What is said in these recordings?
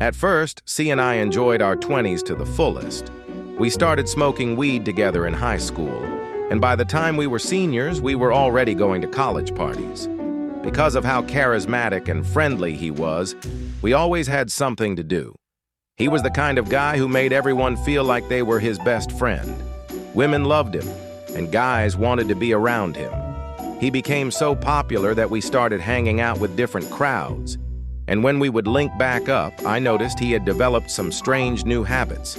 At first, C and I enjoyed our 20s to the fullest. We started smoking weed together in high school, and by the time we were seniors, we were already going to college parties. Because of how charismatic and friendly he was, we always had something to do. He was the kind of guy who made everyone feel like they were his best friend. Women loved him, and guys wanted to be around him. He became so popular that we started hanging out with different crowds. And when we would link back up, I noticed he had developed some strange new habits.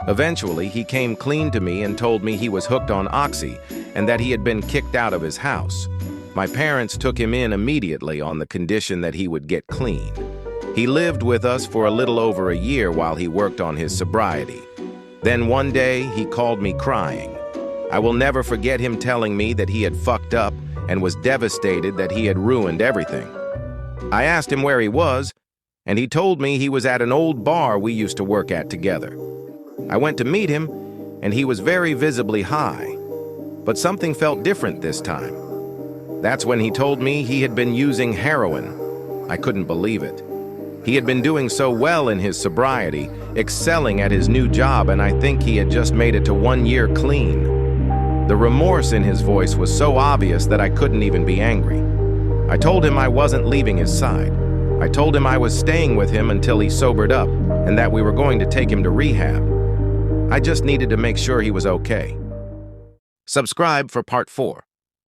Eventually, he came clean to me and told me he was hooked on Oxy and that he had been kicked out of his house. My parents took him in immediately on the condition that he would get clean. He lived with us for a little over a year while he worked on his sobriety. Then one day, he called me crying. I will never forget him telling me that he had fucked up and was devastated that he had ruined everything. I asked him where he was, and he told me he was at an old bar we used to work at together. I went to meet him, and he was very visibly high. But something felt different this time. That's when he told me he had been using heroin. I couldn't believe it. He had been doing so well in his sobriety, excelling at his new job, and I think he had just made it to 1 year clean. The remorse in his voice was so obvious that I couldn't even be angry. I told him I wasn't leaving his side. I told him I was staying with him until he sobered up and that we were going to take him to rehab. I just needed to make sure he was okay. Subscribe for part 4.